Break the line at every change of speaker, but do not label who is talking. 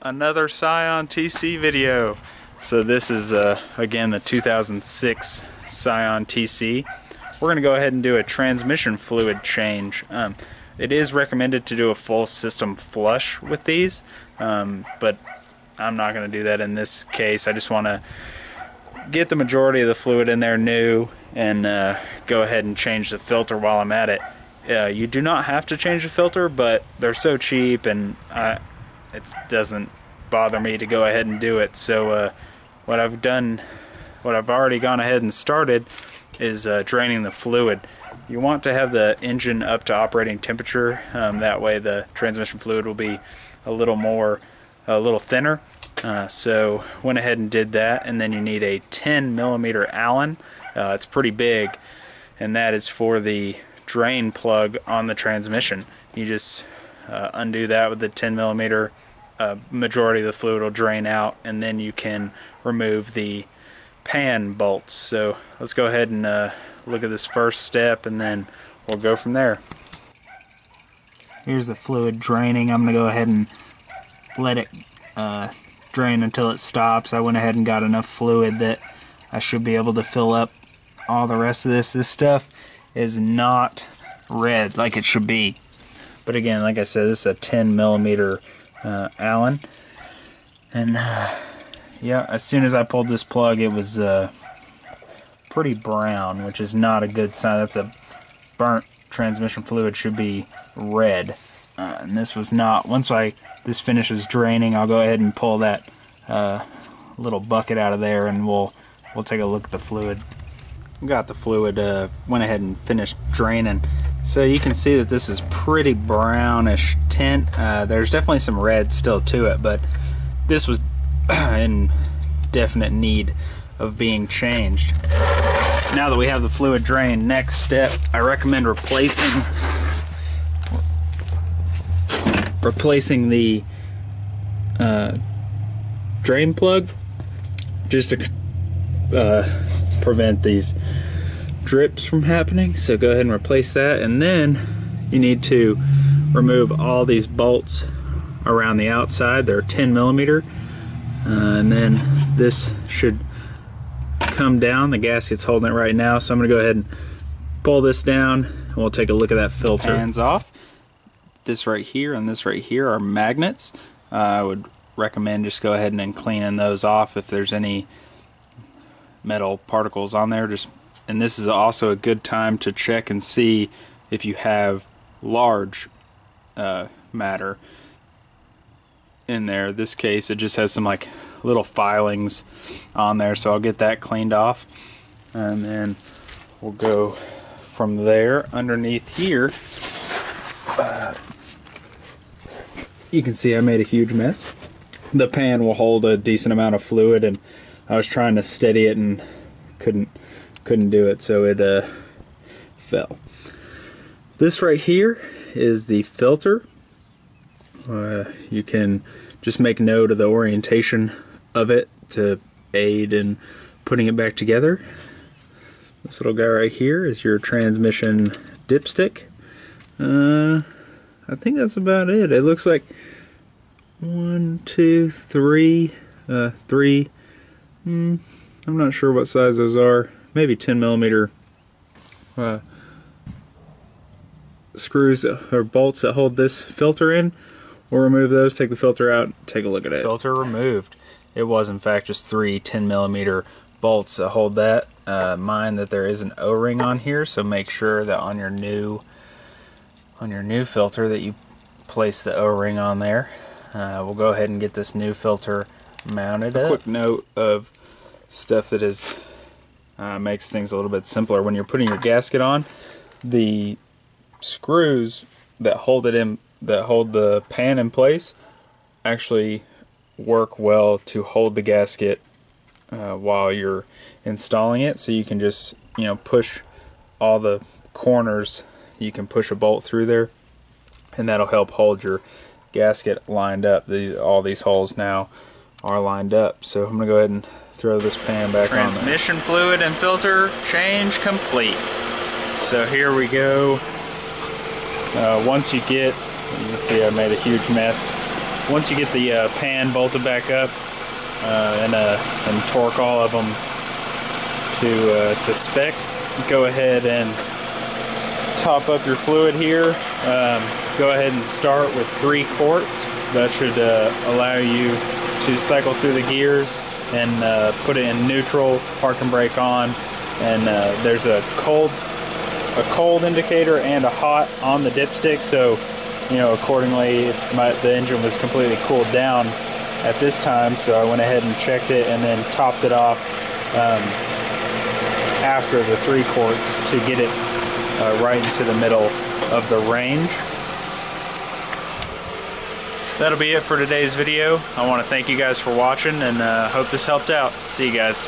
Another Scion TC video. So this is again the 2006 Scion TC. We're going to go ahead and do a transmission fluid change. It is recommended to do a full system flush with these, but I'm not going to do that in this case. I just want to get the majority of the fluid in there new and go ahead and change the filter while I'm at it. You do not have to change the filter, but they're so cheap and it doesn't bother me to go ahead and do it. So what I've already gone ahead and started is draining the fluid. You want to have the engine up to operating temperature, that way the transmission fluid will be a little thinner. So went ahead and did that, and then you need a 10mm Allen. It's pretty big, and that is for the drain plug on the transmission. You just undo that with the 10mm. Majority of the fluid will drain out, and then you can remove the pan bolts. So let's go ahead and look at this first step, and then we'll go from there. Here's the fluid draining. I'm going to go ahead and let it drain until it stops. I went ahead and got enough fluid that I should be able to fill up all the rest of this. This stuff is not red like it should be. But again, like I said, this is a 10mm Allen. And yeah, as soon as I pulled this plug, it was pretty brown, which is not a good sign. That's a burnt transmission fluid. Should be red. And this was not. Once this finishes draining, I'll go ahead and pull that little bucket out of there, and we'll take a look at the fluid. Got the fluid, went ahead and finished draining. So you can see that this is pretty brownish tint. There's definitely some red still to it, but this was in definite need of being changed. Now that we have the fluid drained, next step, I recommend replacing the drain plug, just to prevent these drips from happening. So go ahead and replace that, and then you need to remove all these bolts around the outside. They're 10mm, and then this should come down. The gasket's holding it right now, so I'm going to go ahead and pull this down, and we'll take a look at that filter. Hands off. This right here and this right here are magnets. I would recommend just go ahead and cleaning those off if there's any metal particles on there. And this is also a good time to check and see if you have large matter in there. In this case, it just has some like little filings on there, so I'll get that cleaned off, and then we'll go from there. Underneath here, you can see I made a huge mess. The pan will hold a decent amount of fluid, and I was trying to steady it and couldn't do it, so it fell. This right here is the filter. You can just make note of the orientation of it to aid in putting it back together. This little guy right here is your transmission dipstick. I think that's about it. It looks like 1, 2, 3, 3. I'm not sure what size those are. Maybe 10mm screws or bolts that hold this filter in. We'll remove those, take the filter out, take a look at it. Filter removed. It was in fact just 3 10mm bolts that hold that. Mind that there is an O-ring on here, so make sure that on your new filter that you place the O-ring on there. We'll go ahead and get this new filter mounted up. A quick note of stuff that is makes things a little bit simpler. When you're putting your gasket on, the screws that hold the pan in place actually work well to hold the gasket while you're installing it. So you can just push all the corners. You can push a bolt through there, and that'll help hold your gasket lined up. All these holes now are lined up. So I'm gonna go ahead and throw this pan back on there. Transmission fluid and filter change complete. So here we go. Once you can see I made a huge mess. once you get the pan bolted back up and torque all of them to spec, go ahead and top up your fluid here. Go ahead and start with 3 quarts. That should allow you to cycle through the gears and put it in neutral, park and brake on, and there's a cold indicator and a hot on the dipstick, so you know accordingly the engine was completely cooled down at this time, so I went ahead and checked it and then topped it off after the 3 quarts to get it right into the middle of the range. That'll be it for today's video. I want to thank you guys for watching and hope this helped out. See you guys.